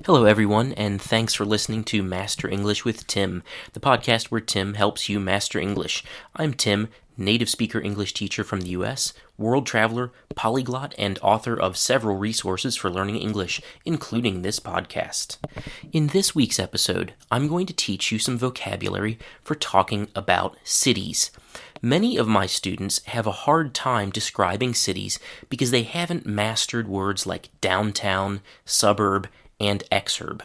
Hello, everyone, and thanks for listening to Master English with Tim, the podcast where Tim helps you master English. I'm Tim, native speaker English teacher from the U.S., world traveler, polyglot, and author of several resources for learning English, including this podcast. In this week's episode, I'm going to teach you some vocabulary for talking about cities. Many of my students have a hard time describing cities because they haven't mastered words like downtown, suburb, and exurb.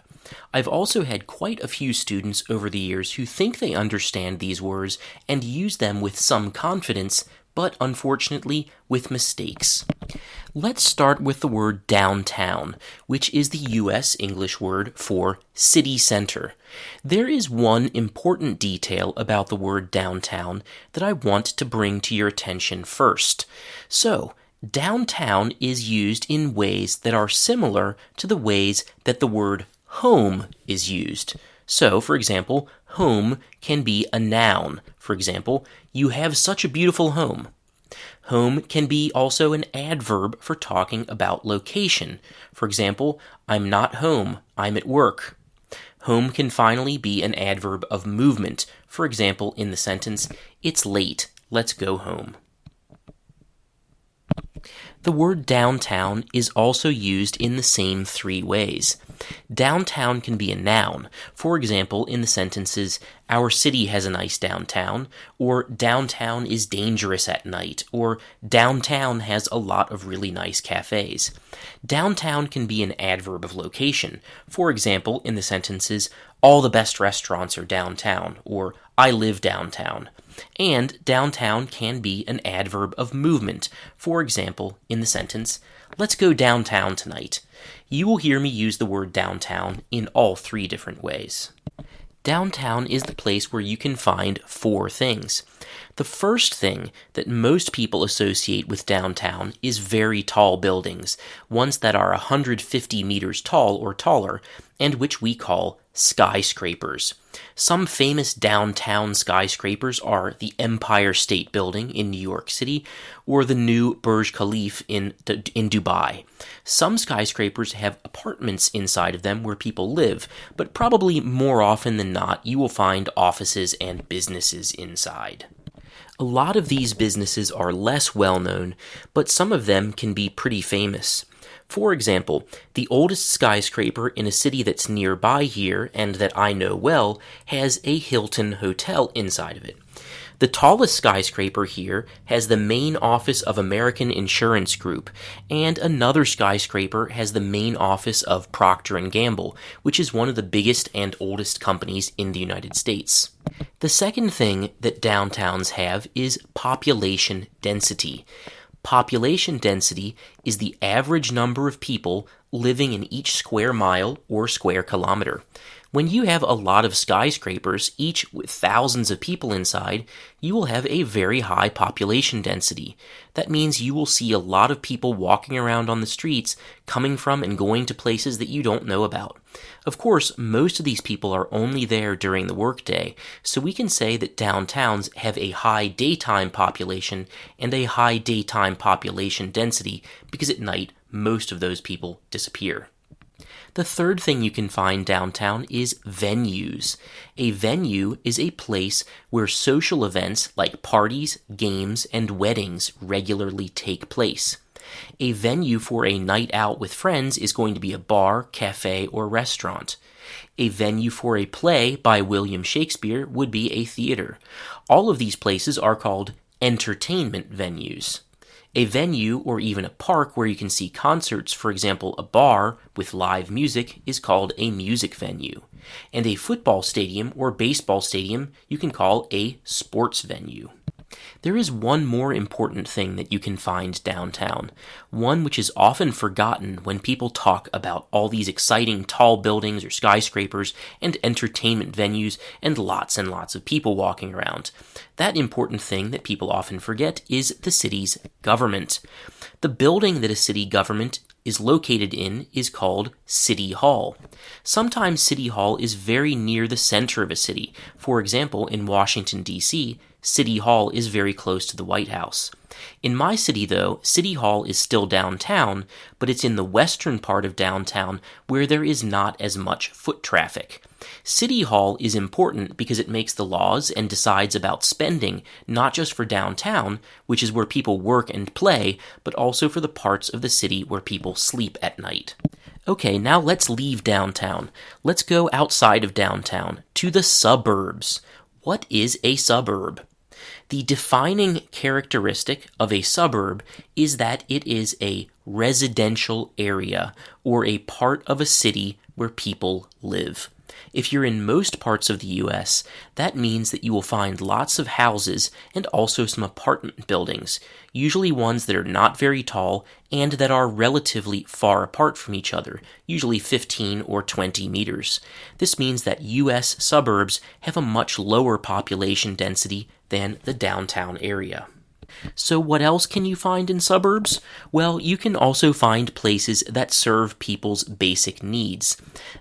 I've also had quite a few students over the years who think they understand these words and use them with some confidence, but unfortunately with mistakes. Let's start with the word downtown, which is the U.S. English word for city center. There is one important detail about the word downtown that I want to bring to your attention first. So, downtown is used in ways that are similar to the ways that the word home is used. So, for example, home can be a noun. For example, you have such a beautiful home. Home can be also an adverb for talking about location. For example, I'm not home, I'm at work. Home can finally be an adverb of movement. For example, in the sentence, it's late, let's go home. The word downtown is also used in the same three ways. Downtown can be a noun. For example, in the sentences, our city has a nice downtown, or downtown is dangerous at night, or downtown has a lot of really nice cafes. Downtown can be an adverb of location. For example, in the sentences, all the best restaurants are downtown, or I live downtown. And downtown can be an adverb of movement. For example, in the sentence, let's go downtown tonight. You will hear me use the word downtown in all three different ways. Downtown is the place where you can find four things. The first thing that most people associate with downtown is very tall buildings, ones that are 150 meters tall or taller, and which we call skyscrapers. Some famous downtown skyscrapers are the Empire State Building in New York City or the new Burj Khalifa in Dubai. Some skyscrapers have apartments inside of them where people live, but probably more often than not you will find offices and businesses inside. A lot of these businesses are less well-known, but some of them can be pretty famous. For example, the oldest skyscraper in a city that's nearby here and that I know well has a Hilton hotel inside of it. The tallest skyscraper here has the main office of American Insurance Group, and another skyscraper has the main office of Procter & Gamble, which is one of the biggest and oldest companies in the United States. The second thing that downtowns have is population density. Population density is the average number of people living in each square mile or square kilometer. When you have a lot of skyscrapers, each with thousands of people inside, you will have a very high population density. That means you will see a lot of people walking around on the streets, coming from and going to places that you don't know about. Of course, most of these people are only there during the workday, so we can say that downtowns have a high daytime population and a high daytime population density because at night most of those people disappear. The third thing you can find downtown is venues. A venue is a place where social events like parties, games, and weddings regularly take place. A venue for a night out with friends is going to be a bar, cafe, or restaurant. A venue for a play by William Shakespeare would be a theater. All of these places are called entertainment venues. A venue, or even a park where you can see concerts, for example a bar with live music, is called a music venue. And a football stadium or baseball stadium you can call a sports venue. There is one more important thing that you can find downtown, one which is often forgotten when people talk about all these exciting tall buildings or skyscrapers and entertainment venues and lots of people walking around. That important thing that people often forget is the city's government. The building that a city government is located in is called City Hall. Sometimes City Hall is very near the center of a city. For example, in Washington, D.C., City Hall is very close to the White House. In my city, though, City Hall is still downtown, but it's in the western part of downtown where there is not as much foot traffic. City Hall is important because it makes the laws and decides about spending, not just for downtown, which is where people work and play, but also for the parts of the city where people sleep at night. Okay, now let's leave downtown. Let's go outside of downtown, to the suburbs. What is a suburb? The defining characteristic of a suburb is that it is a residential area, or a part of a city where people live. If you're in most parts of the U.S., that means that you will find lots of houses and also some apartment buildings, usually ones that are not very tall and that are relatively far apart from each other, usually 15 or 20 meters. This means that U.S. suburbs have a much lower population density than the downtown area. So what else can you find in suburbs? Well, you can also find places that serve people's basic needs.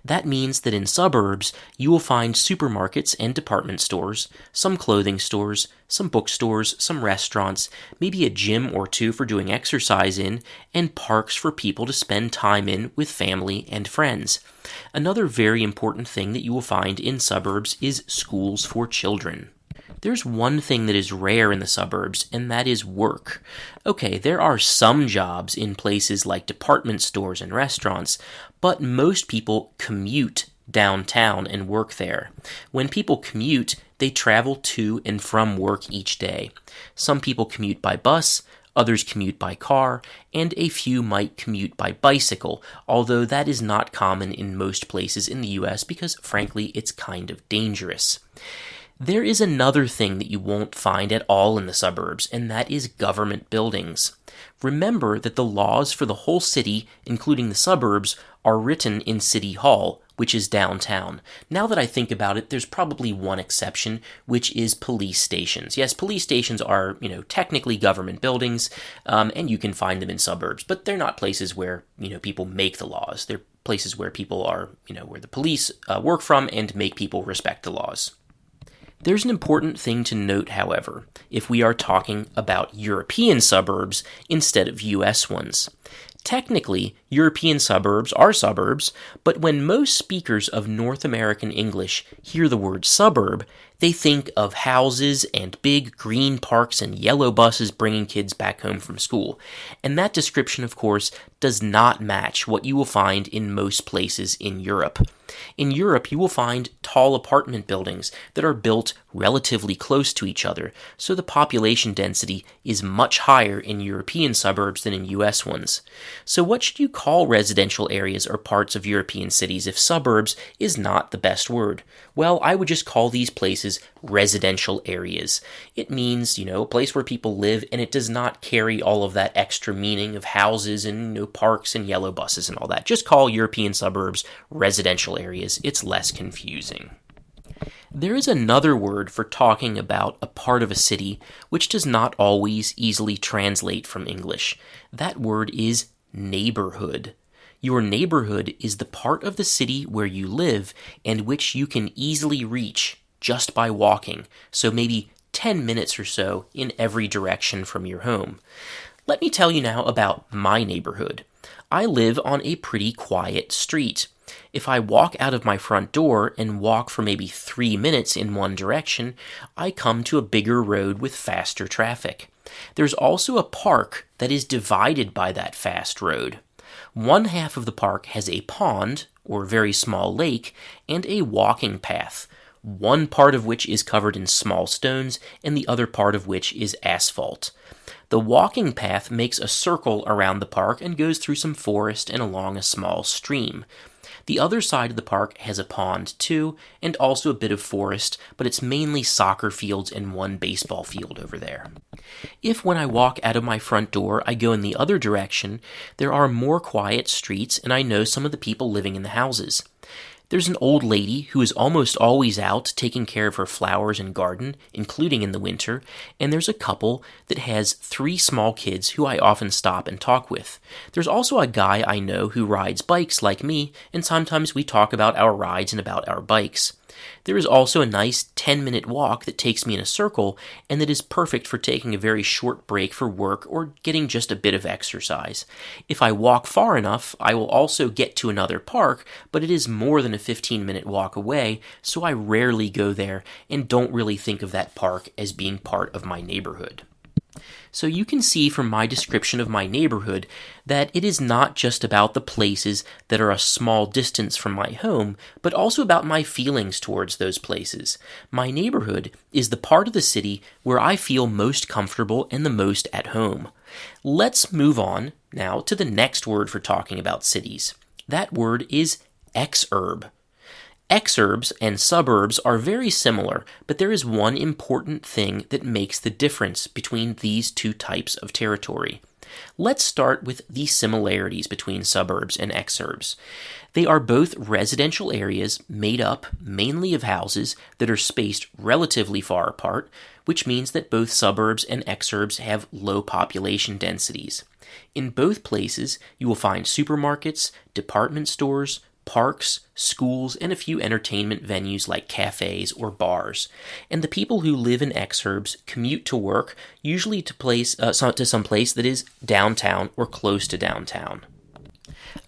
That means that in suburbs, you will find supermarkets and department stores, some clothing stores, some bookstores, some restaurants, maybe a gym or two for doing exercise in, and parks for people to spend time in with family and friends. Another very important thing that you will find in suburbs is schools for children. There's one thing that is rare in the suburbs, and that is work. Okay, there are some jobs in places like department stores and restaurants, but most people commute downtown and work there. When people commute, they travel to and from work each day. Some people commute by bus, others commute by car, and a few might commute by bicycle, although that is not common in most places in the U.S. because, frankly, it's kind of dangerous. There is another thing that you won't find at all in the suburbs, and that is government buildings. Remember that the laws for the whole city, including the suburbs, are written in City Hall, which is downtown. Now that I think about it, there's probably one exception, which is police stations. Yes, police stations are, technically government buildings, and you can find them in suburbs, but they're not places where, people make the laws. They're places where people are, where the police work from and make people respect the laws. There's an important thing to note, however, if we are talking about European suburbs instead of U.S. ones. Technically, European suburbs are suburbs, but when most speakers of North American English hear the word suburb, they think of houses and big green parks and yellow buses bringing kids back home from school. And that description, of course, does not match what you will find in most places in Europe. In Europe, you will find tall apartment buildings that are built relatively close to each other, so the population density is much higher in European suburbs than in U.S. ones. So what should you call residential areas or parts of European cities if suburbs is not the best word? Well, I would just call these places residential areas. It means, a place where people live, and it does not carry all of that extra meaning of houses and, parks and yellow buses and all that. Just call European suburbs residential areas. It's less confusing. There is another word for talking about a part of a city which does not always easily translate from English. That word is neighborhood. Your neighborhood is the part of the city where you live and which you can easily reach just by walking, so maybe 10 minutes or so in every direction from your home. Let me tell you now about my neighborhood. I live on a pretty quiet street. If I walk out of my front door and walk for maybe 3 minutes in one direction, I come to a bigger road with faster traffic. There's also a park that is divided by that fast road. One half of the park has a pond, or very small lake, and a walking path, one part of which is covered in small stones and the other part of which is asphalt. The walking path makes a circle around the park and goes through some forest and along a small stream. The other side of the park has a pond too, and also a bit of forest, but it's mainly soccer fields and one baseball field over there. If when I walk out of my front door I go in the other direction, there are more quiet streets and I know some of the people living in the houses. There's an old lady who is almost always out taking care of her flowers and garden, including in the winter, and there's a couple that has 3 small kids who I often stop and talk with. There's also a guy I know who rides bikes like me, and sometimes we talk about our rides and about our bikes. There is also a nice 10-minute walk that takes me in a circle and that is perfect for taking a very short break for work or getting just a bit of exercise. If I walk far enough, I will also get to another park, but it is more than a 15-minute walk away, so I rarely go there and don't really think of that park as being part of my neighborhood. So you can see from my description of my neighborhood that it is not just about the places that are a small distance from my home, but also about my feelings towards those places. My neighborhood is the part of the city where I feel most comfortable and the most at home. Let's move on now to the next word for talking about cities. That word is exurb. Exurbs and suburbs are very similar, but there is one important thing that makes the difference between these two types of territory. Let's start with the similarities between suburbs and exurbs. They are both residential areas made up mainly of houses that are spaced relatively far apart, which means that both suburbs and exurbs have low population densities. In both places, you will find supermarkets, department stores, parks, schools, and a few entertainment venues like cafes or bars. And the people who live in exurbs commute to work, usually to some place that is downtown or close to downtown.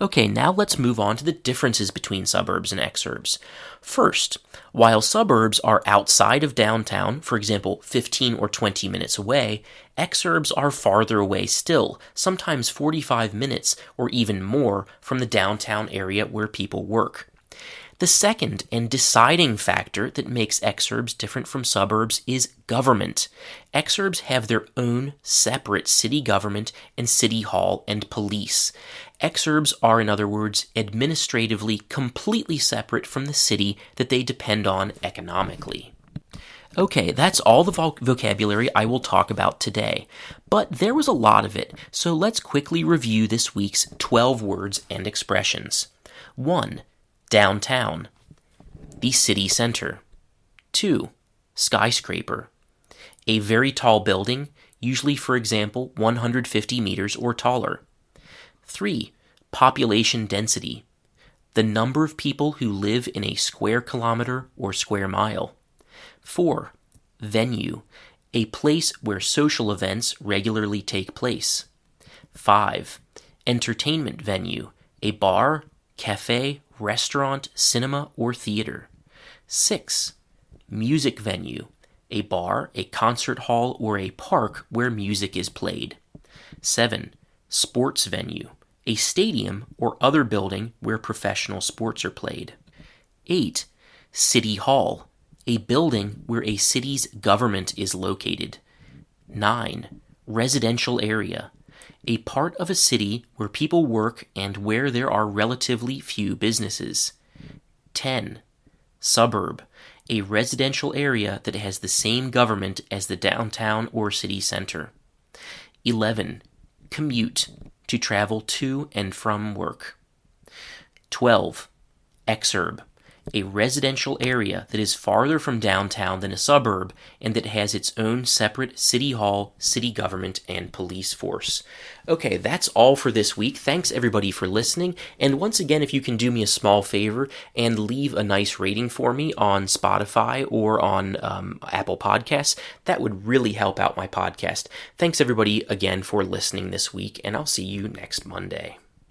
Okay, now let's move on to the differences between suburbs and exurbs. First, while suburbs are outside of downtown, for example, 15 or 20 minutes away, exurbs are farther away still, sometimes 45 minutes or even more from the downtown area where people work. The second and deciding factor that makes exurbs different from suburbs is government. Exurbs have their own separate city government and city hall and police. Exurbs are, in other words, administratively completely separate from the city that they depend on economically. Okay, that's all the vocabulary I will talk about today, but there was a lot of it, so let's quickly review this week's 12 words and expressions. 1. Downtown. The city center. 2. Skyscraper. A very tall building, usually, for example, 150 meters or taller. 3. Population density. The number of people who live in a square kilometer or square mile. 4. Venue. A place where social events regularly take place. 5. Entertainment venue. A bar, cafe, restaurant, cinema, or theater. 6. Music venue. A bar, a concert hall, or a park where music is played. 7. Sports venue. A stadium or other building where professional sports are played. 8. City hall. A building where a city's government is located. 9. Residential area. A part of a city where people work and where there are relatively few businesses. 10. Suburb. A residential area that has the same government as the downtown or city center. 11. Commute. To travel to and from work. 12. Exurb. A residential area that is farther from downtown than a suburb and that has its own separate city hall, city government, and police force. Okay, that's all for this week. Thanks everybody for listening. And once again, if you can do me a small favor and leave a nice rating for me on Spotify or on Apple Podcasts, that would really help out my podcast. Thanks everybody again for listening this week, and I'll see you next Monday.